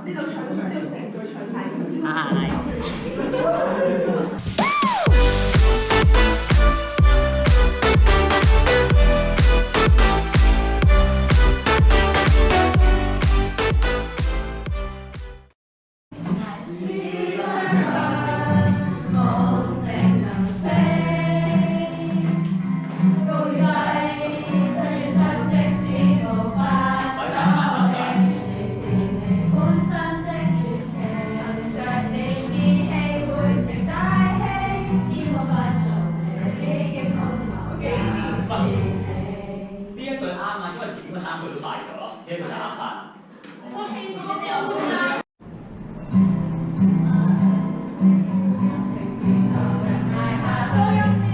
呢度唱呢度成句唱晒。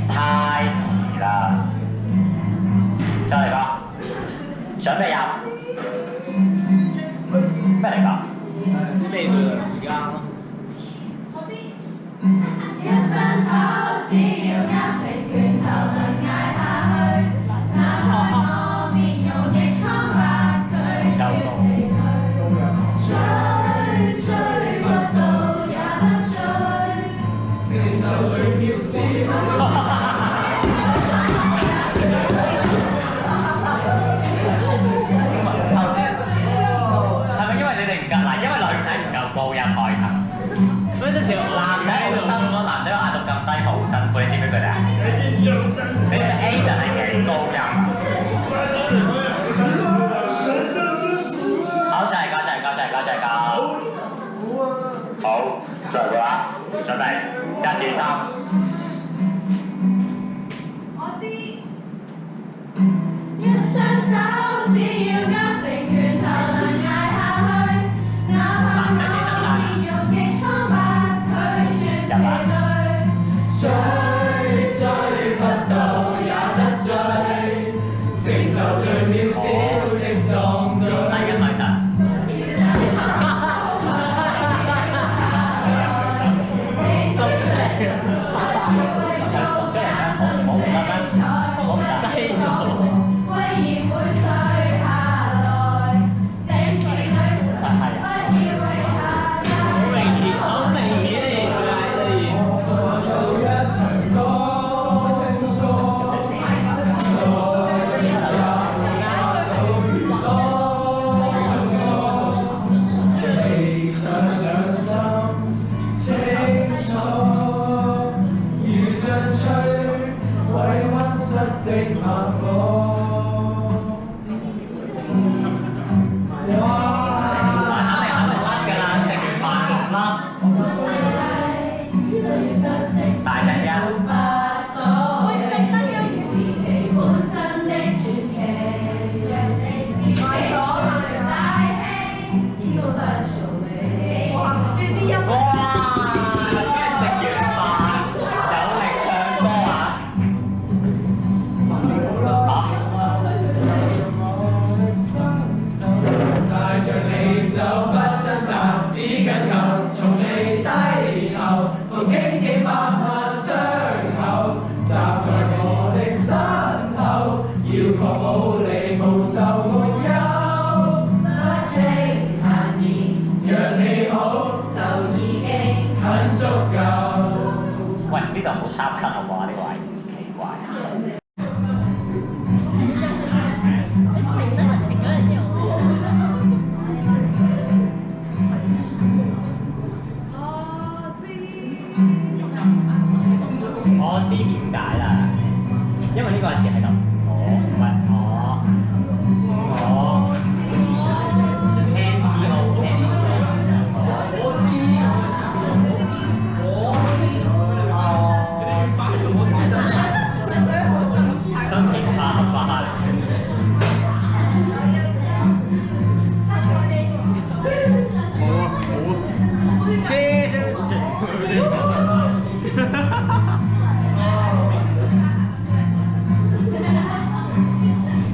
太遲啦，再嚟個，準備入。咩嚟㗎？咩㗎？而家。我知。一雙手只要握成拳頭能捱下去，哪怕我面容直蒼白，拒絕離去。追追不到也得追，成就最渺小。高音開頭，所以即係男仔好辛苦，男仔壓到咁低好辛苦，你知唔知佢哋啊？你係 A 就係幾高音。好，就係夠。好，再嚟啦，準備，1、2、3。我知，一雙手只要握成拳頭能捱下去，哪怕我面容極蒼白，拒絕疲累，追不到也得追，成就最渺小的壯舉。大家開心。喂，呢度唔好插咳好唔好啊？呢個位奇怪。我知點解啦，因為呢個字係咁，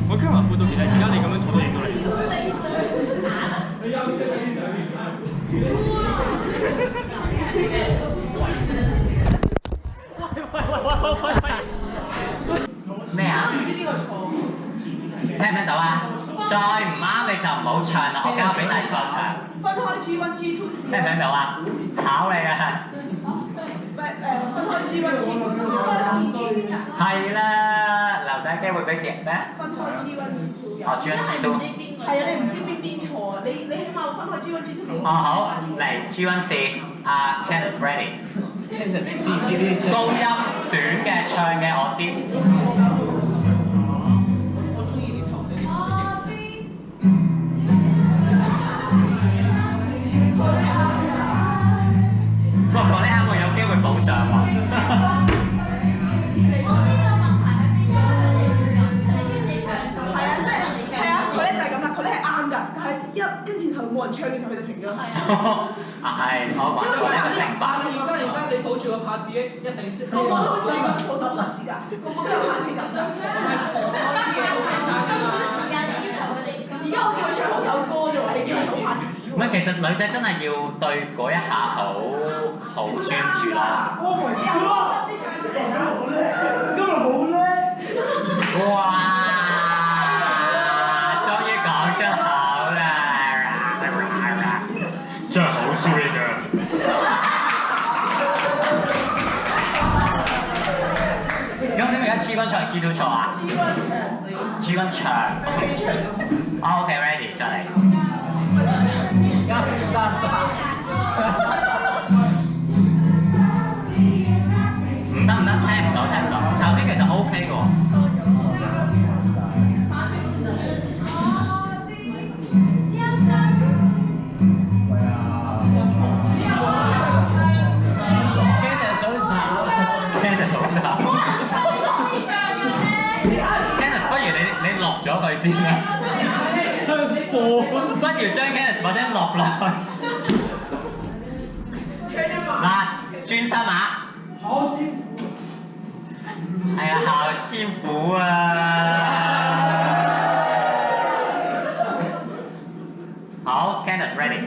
我今日輔導其實而家你咁樣坐都影到你。咩啊？唔知邊個錯？聽唔聽到啊？再唔啱你就唔好唱啦，我交俾第二個唱。分開 G1、G2 試。聽唔聽到啊？炒你啊！唔係分開 G1、G2 試。係啦，劉仔機會俾隻咩？分開 G1、G2 哦，G1、G2。係啊，你唔知邊錯啊？你起碼分開 G1、G2 你。哦好，嚟 G1 試，阿 Candice ready。高音短嘅唱嘅我知。不過呢刻會有機會補上喎。佢咧就係咁啦，佢咧係啱㗎，但係跟住然後冇人唱嘅時候佢就停咗。係，我話我呢個成品。認真，你數住個拍子一定。個個都好似咁數到拍子㗎，個個都有拍子㗎。而家我叫佢唱好首歌啫喎，你叫佢數拍子。唔係，其實女仔真係要對嗰一下好專注咯。哇！終於講出口啦！真係好 sweet 啊！咁點解而家 G1 唱 G2 錯啊 ？G1 唱。OK ready 再嚟。唔得，聽唔到。頭先其實 OK 嘅喎。Candice 不如你錄咗佢先啦。不如將 Candice 把聲錄落去。嗱，專心啊！好辛苦。係啊，好辛苦啊！好 ，Candice ready。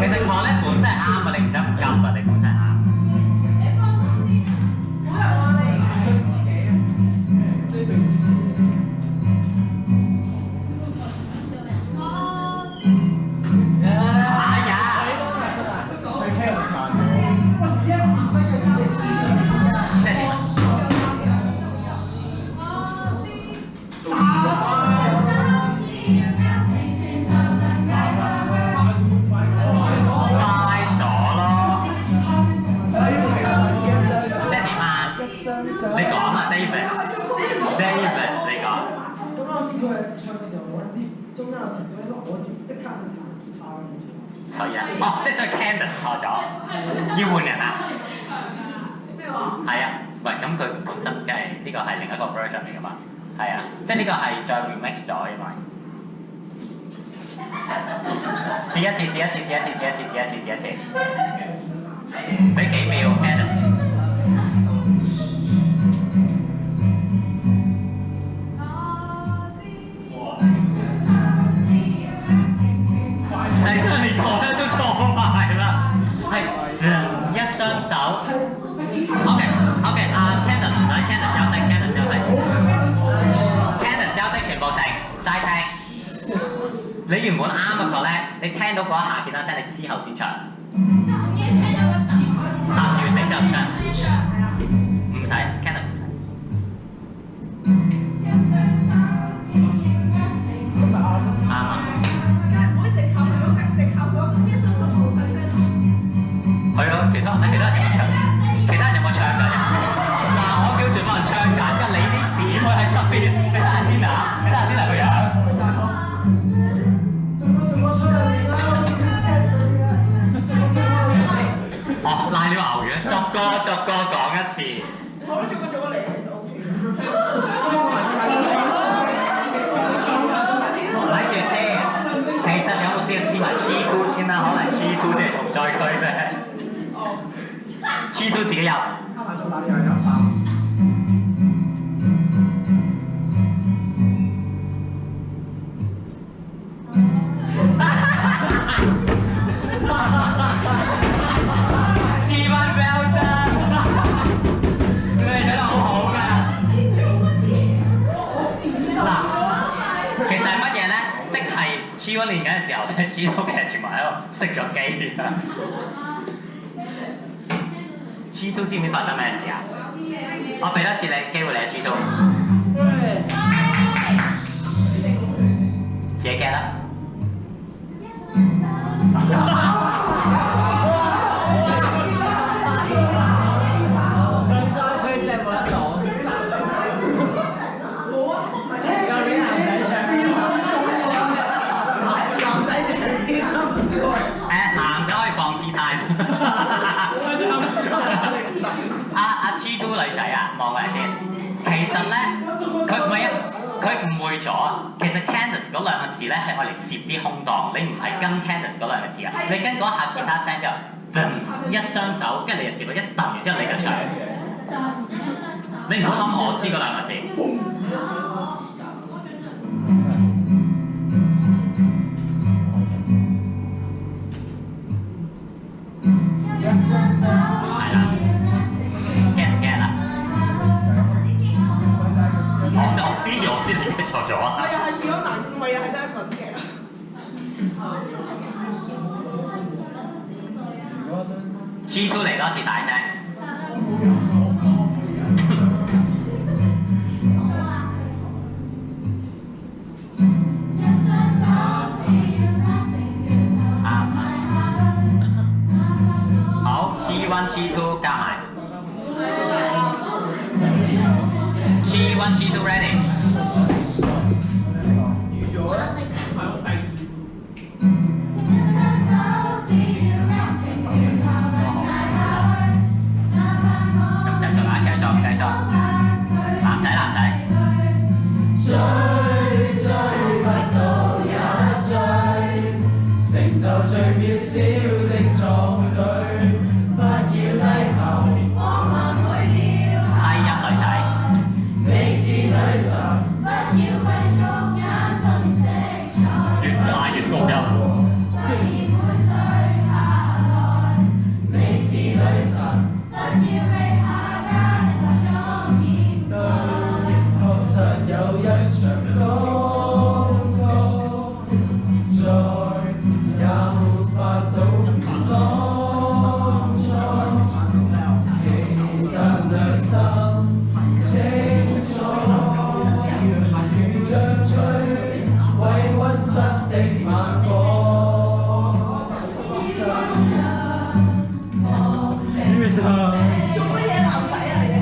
其實我呢本真係啱啊，你唔使咁急啊，你本真係啱。所以啊，哦，即係所以 Candice 錯咗，要換人啊？咩話？係啊，喂，咁佢本身梗係呢個係另一個 version 嚟㗎嘛？係啊，即係呢個係再 remix 咗，因為試一次，俾幾秒 Candice。連我咧都錯埋啦，係一雙手。OK， Candice 唔使 Candice 休息。Candice 休息全部靜，齋聽。你原本啱嘅 collect，你聽到嗰一下見到聲，你之後先唱。答完你就唱，唔使 Candice 唔使。啱啊！係咯，其他人有冇唱？其他人有冇唱㗎？嗱，我叫全部人唱緊㗎，你啲姊妹喺側邊，你睇下先啊，佢樣。哦，賴了牛丸，逐個講一次。好啦，逐個嚟，其實 OK。睇住先，其實有冇試埋 G2 先啦？可能 G2 即係重災區咩？G2 自己入。G1練緊嘅時候咧，G2嘅人全部喺度熄咗機啊！G2 知唔知發生咩事啊？我俾多次你機會你啊 G2，自己 get 啦。男仔可以放姿態。阿 G2 女仔啊，望過嚟先。其實咧，佢唔係啊，佢誤會咗。其實 Candice 嗰兩個字咧係愛嚟攝啲空檔，你唔係跟 Candice 嗰兩個字啊，你跟嗰下吉他聲之後，一雙手，跟住你就接咗一揼，然之後你就唱。你唔好諗我知嗰兩個字。係啦 ，get 唔 get 啦？我知你已經錯咗啊！咪又係變咗男，咪又係得一個人嘅啦。G2 嚟多次大聲。好 ，G1、G2 加埋。G1、G2 ready。男仔。追不到也追，成就最渺小的壯舉，不要低頭，光環會耀下。低音女仔。你是女神，不要為俗眼神色彩。越嗌越高音。不要會碎下來，你是女神，不要被下階莊嚴對。有一場廣告，再也沒法到當初。其實良心清楚，如像吹委屈失的晚風。做乜嘢男仔啊你哋？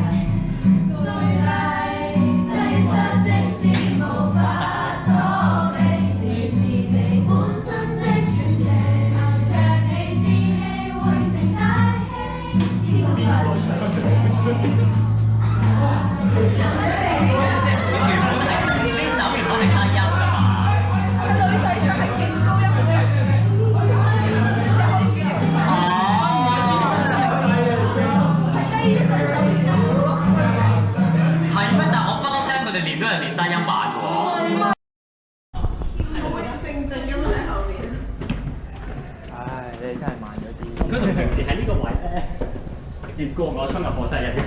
佢同平時喺呢個位咧，越過我衝入課室一樣。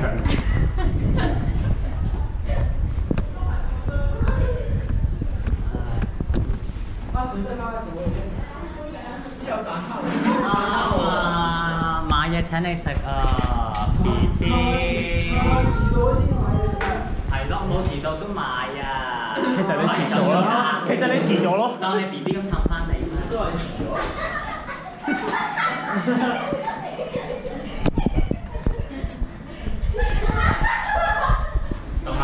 買嘢請你食啊 ，B B。係咯，冇遲到都買啊。其實你遲咗咯。其實你遲咗咯。當你 B B 咁氹翻你嘛。都係遲咗。懂嗎？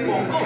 廣告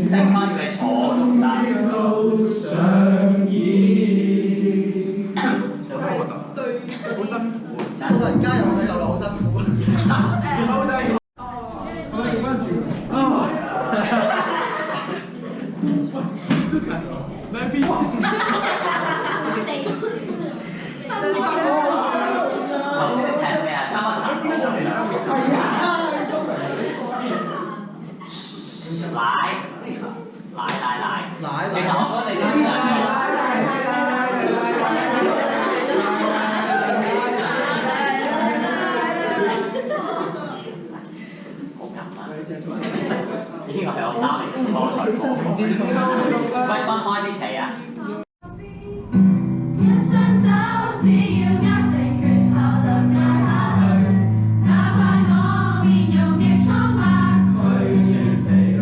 升翻叫你坐都唔得。對，好辛苦啊！老人家有細路好辛苦。踎低，我調翻轉。Lucas，maybe。地鼠，分頭先你聽咩啊？差唔多查到你啦。奶，其實我覺得你呢啲好緊啦，呢個係我3年前初賽課，喂，分開啲期啊！一雙手只要握成拳頭就捱下去，哪怕我面容極蒼白，拒絕被愛。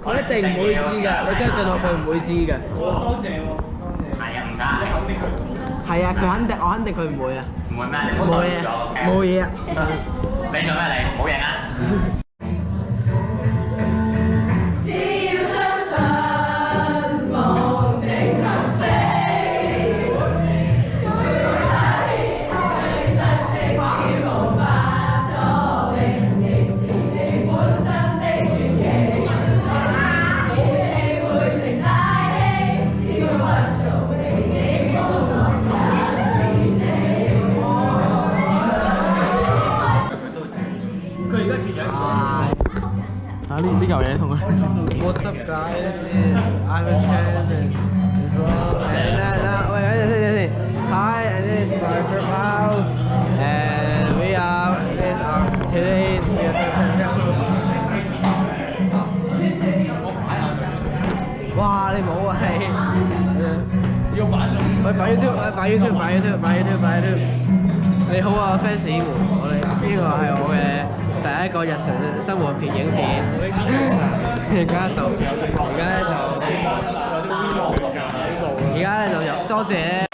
我一定唔會知㗎，你相信我，佢唔會知㗎。多謝喎。係啊，唔差。係啊，我肯定佢唔會啊。唔會咩？你唔好冇嘢，冇嘢啊。你做咩你？冇贏啊！只要相信夢定能飛，愛實即使無法躲避，亦是你本身的傳奇。你會成大器，要不做你的風浪也是你。佢而家自己。呢嚿嘢同佢。What's up guys? This is Ivan Chance and wait, wait. Hi, and this is my first house, and we are today we are哇！你冇啊，係要擺上。喂，擺 YouTube。你好啊 ，fans 們，我哋呢個係我嘅第一個日常生活片影片。而家咧就多謝